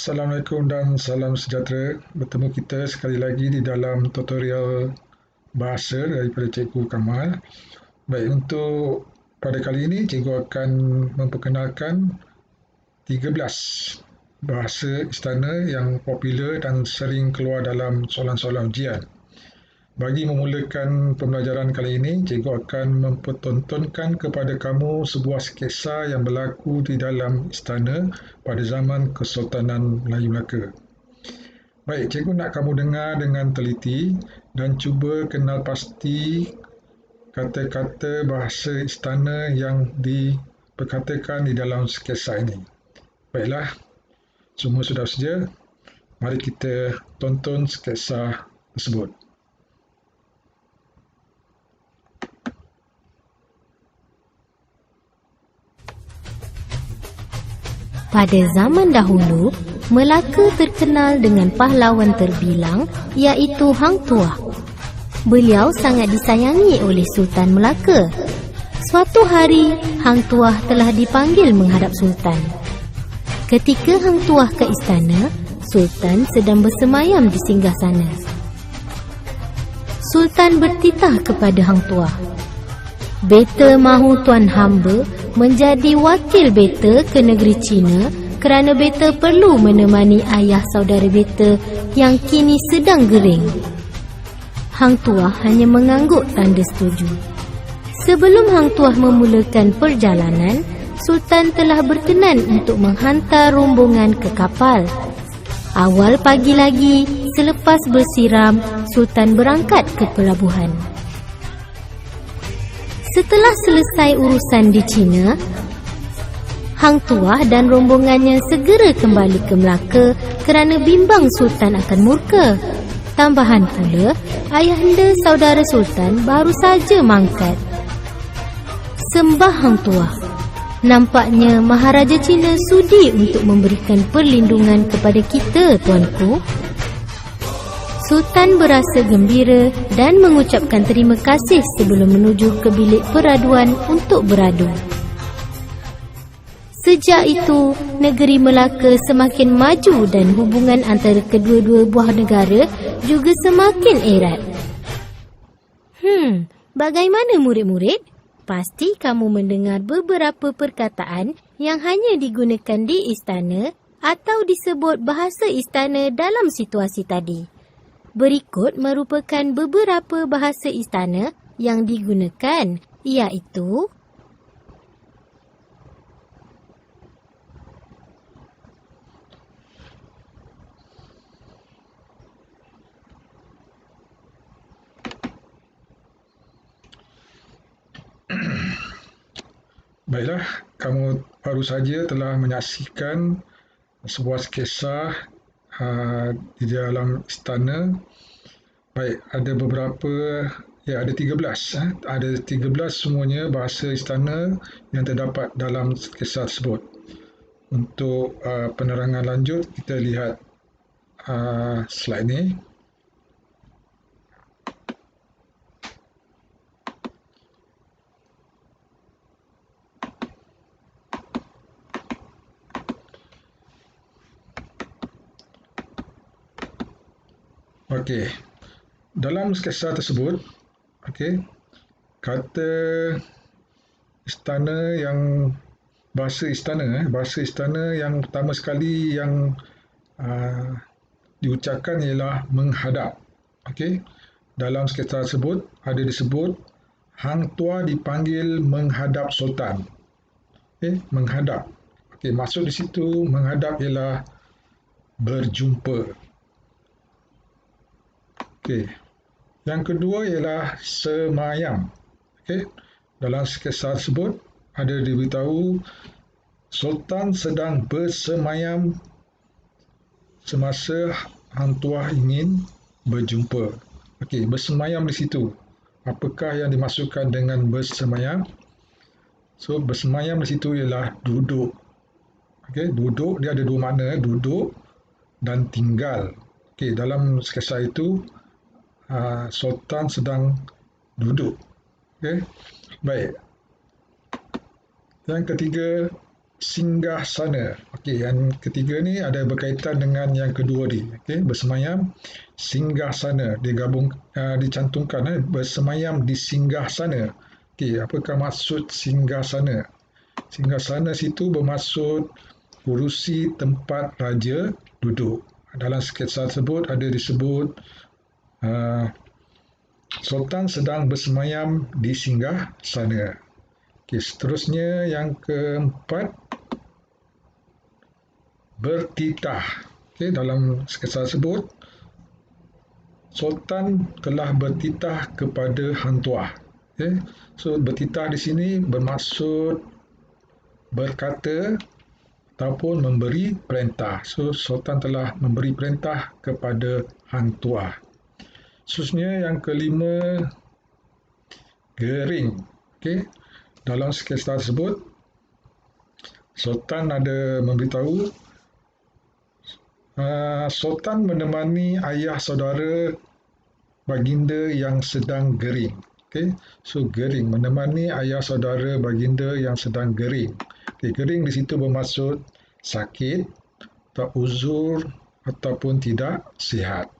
Assalamualaikum dan salam sejahtera. Bertemu kita sekali lagi di dalam tutorial bahasa daripada Cikgu Kamal. Baik, untuk pada kali ini cikgu akan memperkenalkan 13 bahasa istana yang popular dan sering keluar dalam soalan-soalan ujian. Bagi memulakan pembelajaran kali ini, cikgu akan mempertontonkan kepada kamu sebuah sketsa yang berlaku di dalam istana pada zaman Kesultanan Melayu Melaka. Baik, cikgu nak kamu dengar dengan teliti dan cuba kenal pasti kata-kata bahasa istana yang diperkatakan di dalam sketsa ini. Baiklah, semua sudah sedia. Mari kita tonton sketsa tersebut. Pada zaman dahulu, Melaka terkenal dengan pahlawan terbilang iaitu Hang Tuah. Beliau sangat disayangi oleh Sultan Melaka. Suatu hari, Hang Tuah telah dipanggil menghadap Sultan. Ketika Hang Tuah ke istana, Sultan sedang bersemayam di singgasana. Sultan bertitah kepada Hang Tuah. Beta mahu tuan hamba menjadi wakil beta ke negeri China kerana beta perlu menemani ayah saudara beta yang kini sedang gering. Hang Tuah hanya mengangguk tanda setuju. Sebelum Hang Tuah memulakan perjalanan, Sultan telah berkenan untuk menghantar rombongan ke kapal. Awal pagi lagi, selepas bersiram, Sultan berangkat ke pelabuhan. Setelah selesai urusan di China, Hang Tuah dan rombongannya segera kembali ke Melaka kerana bimbang Sultan akan murka. Tambahan pula, ayahanda saudara Sultan baru saja mangkat. Sembah Hang Tuah. Nampaknya Maharaja China sudi untuk memberikan perlindungan kepada kita, tuanku. Sultan berasa gembira dan mengucapkan terima kasih sebelum menuju ke bilik peraduan untuk beradu. Sejak itu, negeri Melaka semakin maju dan hubungan antara kedua-dua buah negara juga semakin erat. Bagaimana murid-murid? Pasti kamu mendengar beberapa perkataan yang hanya digunakan di istana atau disebut bahasa istana dalam situasi tadi. Berikut merupakan beberapa bahasa istana yang digunakan, iaitu Baiklah, kamu baru saja telah menyaksikan sebuah sketsa di dalam istana. Baik, ada beberapa, ada 13. Ada 13 semuanya bahasa istana yang terdapat dalam sketsa tersebut. Untuk penerangan lanjut, kita lihat slide ini. Okey, dalam sketsa tersebut, kata istana yang bahasa istana yang pertama sekali yang diucapkan ialah menghadap. Dalam sketsa tersebut ada disebut Hang Tuah dipanggil menghadap Sultan. Menghadap. Maksud di situ menghadap ialah berjumpa. Yang kedua ialah semayam. Dalam sketsa tersebut ada diberitahu Sultan sedang bersemayam semasa Hang Tuah ingin berjumpa. Bersemayam di situ. Apakah yang dimaksudkan dengan bersemayam? So, bersemayam di situ ialah duduk. Duduk dia ada dua makna, duduk dan tinggal. Dalam sketsa itu Sultan sedang duduk. Baik. Yang ketiga, singgah sana. Okey, yang ketiga ni ada berkaitan dengan yang kedua ni. Okey, bersemayam singgah sana digabung dicantumkan bersemayam di singgah sana. Okey, apakah maksud singgah sana? Singgah sana situ bermaksud kerusi tempat raja duduk. Dalam sketsa tersebut ada disebut uh, Sultan sedang bersemayam di singgah sana. Okey, seterusnya yang keempat, bertitah. Okey, dalam sketsa tersebut Sultan telah bertitah kepada Hang Tuah. Okey, so bertitah di sini bermaksud berkata ataupun memberi perintah. So Sultan telah memberi perintah kepada Hang Tuah. Seterusnya yang kelima, gering. Okey, dalam sketsa tersebut Sultan ada memberitahu Sultan menemani ayah saudara baginda yang sedang gering. Okay. So gering, menemani ayah saudara baginda yang sedang gering. Okay. Gering di situ bermaksud sakit, tak uzur ataupun tidak sihat.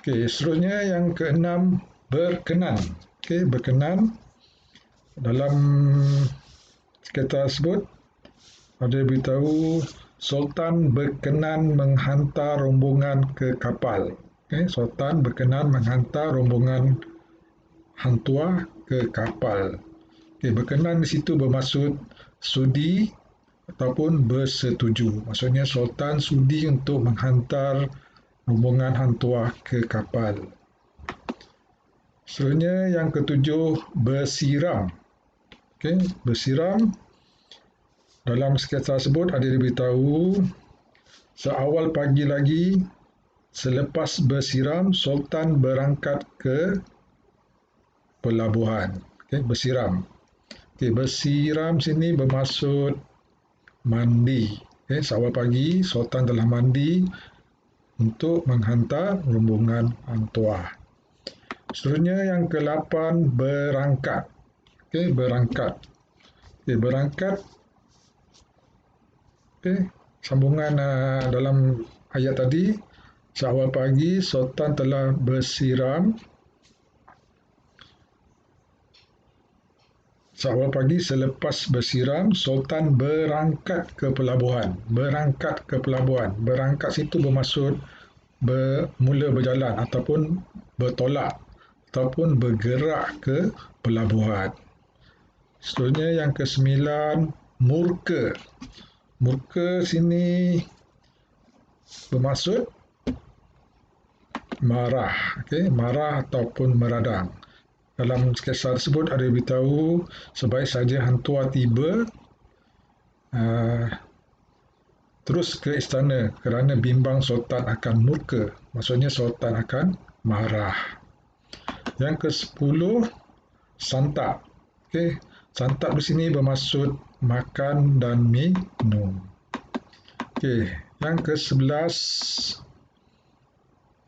Okay. Seterusnya yang keenam, berkenan. Okay. Berkenan dalam sketsa tersebut ada beritahu Sultan berkenan menghantar rombongan ke kapal. Okay, Sultan berkenan menghantar rombongan Hang Tuah ke kapal. Okay, berkenan di situ bermaksud sudi ataupun bersetuju. Maksudnya Sultan sudi untuk menghantar rombongan Hang Tuah ke kapal. Seterusnya yang ketujuh, bersiram. Okay, bersiram. Dalam sketsa tersebut ada diberitahu seawal pagi lagi selepas bersiram Sultan berangkat ke pelabuhan. Okay, bersiram. Okay, bersiram sini bermaksud mandi. Okay, seawal pagi Sultan telah mandi untuk menghantar rombongan Hang Tuah. Seterusnya yang ke-8, berangkat. Okay, berangkat. Okay, berangkat. Okay, sambungan dalam ayat tadi, seawal pagi Sultan telah bersiram. Seawal pagi selepas bersiram, Sultan berangkat ke pelabuhan. Berangkat ke pelabuhan. Berangkat situ bermaksud bermula berjalan ataupun bertolak ataupun bergerak ke pelabuhan. Seterusnya yang ke-9, murka. Murka sini bermaksud marah, okay? Marah ataupun meradang. Dalam sketsa tersebut ada beritahu sebaik saja Hang Tuah tiba terus ke istana kerana bimbang Sultan akan murka. Maksudnya Sultan akan marah. Yang ke-10, santap. Okay? Santap di sini bermaksud makan dan minum. Okay. Yang ke-11,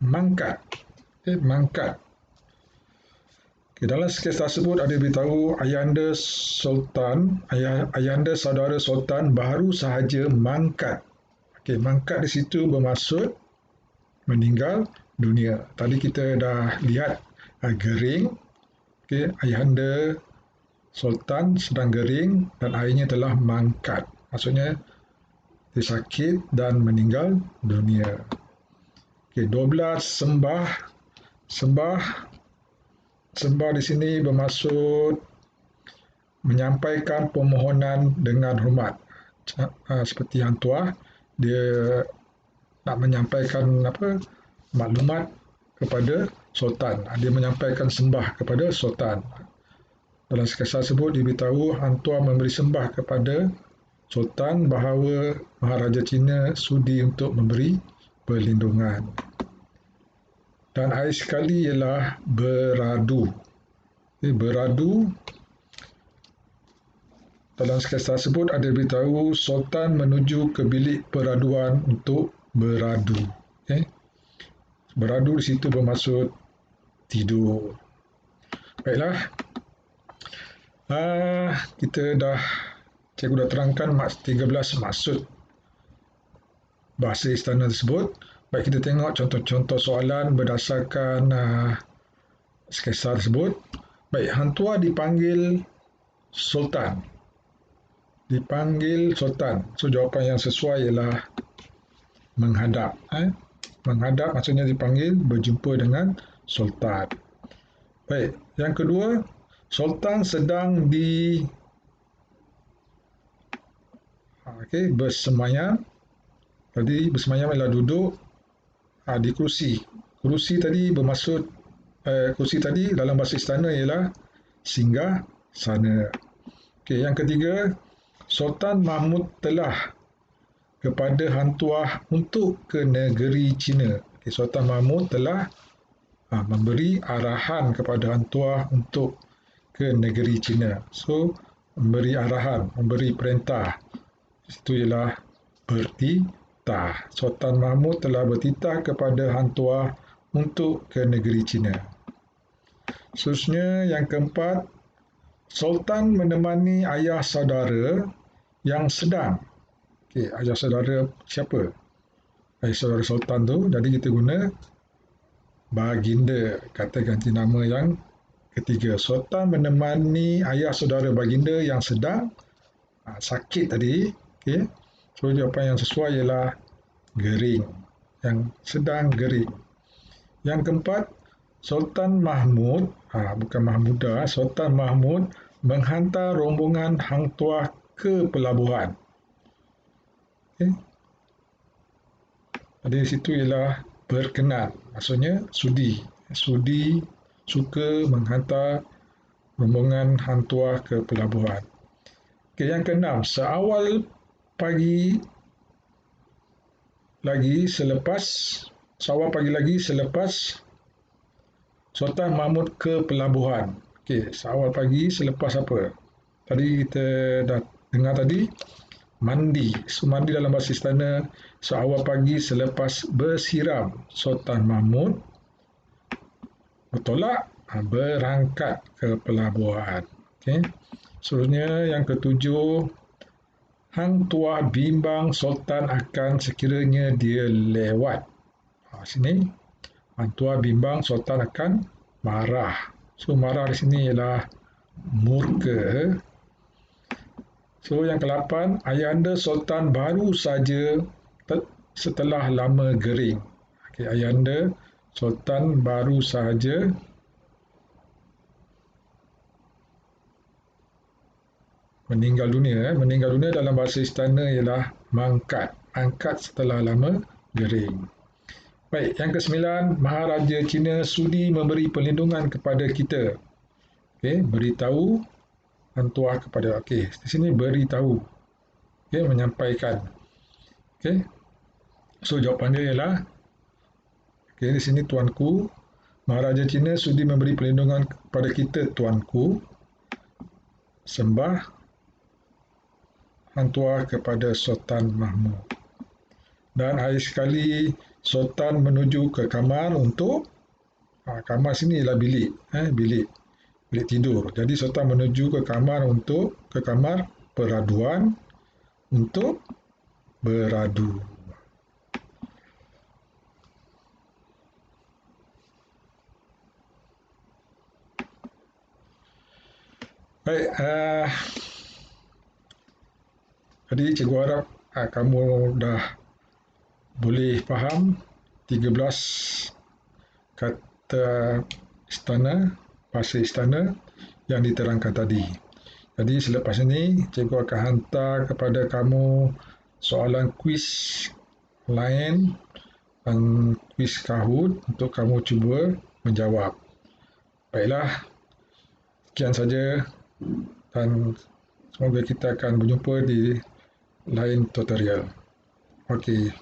mangkat. Okay, mangkat. Okay, dalam sketsa tersebut ada beritahu ayahanda Sultan, ayahanda saudara Sultan baru sahaja mangkat. Okay, mangkat di situ bermaksud meninggal dunia. Tadi kita dah lihat gering. Okay, ayahanda Sultan sedang gering dan ayahnya telah mangkat. Maksudnya dia sakit dan meninggal dunia. Okay, 12, sembah. Sembah di sini bermaksud menyampaikan permohonan dengan hormat. Seperti Hang Tuah, dia nak menyampaikan maklumat kepada Sultan. Dia menyampaikan sembah kepada Sultan. Dalam sketsa tersebut diberitahu Hang Tuah memberi sembah kepada Sultan bahawa Maharaja Cina sudi untuk memberi perlindungan. Dan akhir sekali ialah beradu. Beradu. Dalam sketsa tersebut ada beritahu Sultan menuju ke bilik peraduan untuk beradu. Beradu di situ bermaksud tidur. Baiklah, Cikgu dah terangkan 13 maksud bahasa istana tersebut. Baik, kita tengok contoh-contoh soalan berdasarkan sketsa tersebut. Baik, Hang Tuah dipanggil Sultan. Dipanggil Sultan. So, jawapan yang sesuai ialah menghadap. Menghadap maksudnya dipanggil berjumpa dengan Sultan. Baik, yang kedua, Sultan sedang bersemayam. Tadi bersemayam ialah duduk di kerusi. Kerusi tadi bermaksud kerusi tadi dalam bahasa istana ialah singgah sana. Okey, yang ketiga, Sultan Mahmud telah kepada Hang Tuah untuk ke negeri China. Okay, Sultan Mahmud telah memberi arahan kepada Hang Tuah untuk ke negeri China. So, memberi arahan, memberi perintah. Itu ialah bertitah. Sultan Mahmud telah bertitah kepada Hang Tuah untuk ke negeri China. Seterusnya, yang keempat, Sultan menemani ayah saudara yang sedang. Okay, ayah saudara siapa? Ayah saudara Sultan tu, jadi kita guna baginda, kata ganti nama yang ketiga. Sultan menemani ayah saudara baginda yang sedang sakit tadi. Okay. So, jawapan yang sesuai ialah gering. Yang sedang gering. Yang keempat, Sultan Mahmud, bukan Mahmudah, Sultan Mahmud menghantar rombongan Hang Tuah ke pelabuhan. Okay. Jadi, situ ialah berkenan, maksudnya sudi. Sudi, suka menghantar rombongan Hang Tuah ke pelabuhan. Okay, yang keenam, seawal pagi lagi selepas Sultan Mahmud ke pelabuhan. Okay, seawal pagi selepas apa? Tadi kita dah dengar tadi, mandi. So, mandi dalam bahasa istana, seawal pagi selepas bersiram Sultan Mahmud bertolak berangkat ke pelabuhan. Okay. Seterusnya, yang ketujuh, Hang Tuah bimbang Sultan akan sekiranya dia lewat. Sini, Hang Tuah bimbang Sultan akan marah. So, marah di sini ialah murka. So, yang ke-8, ayahanda Sultan baru saja setelah lama gering. Okay, ayahanda Sultan baru sahaja meninggal dunia. Meninggal dunia dalam bahasa istana ialah mangkat. Angkat setelah lama gering. Baik, yang ke-9, Maharaja Cina sudi memberi perlindungan kepada kita. Okay, beritahu Hang Tuah kepada, di sini beritahu. Menyampaikan. So, jawapan dia ialah, di sini tuanku, Maharaja Cina sudi memberi perlindungan kepada kita, tuanku, sembah Hang Tuah kepada Sultan Mahmud. Dan akhir sekali, Sultan menuju ke kamar untuk, kamar sini ialah bilik, bilik tidur. Jadi, Sultan menuju ke kamar peraduan untuk beradu. Baik, jadi cikgu harap kamu dah boleh faham 13 kata istana, bahasa istana yang diterangkan tadi. Jadi selepas ini, cikgu akan hantar kepada kamu soalan kuis lain dan kuis Kahoot untuk kamu cuba menjawab. Baiklah, sekian saja dan semoga kita akan berjumpa di lain tutorial. Okey.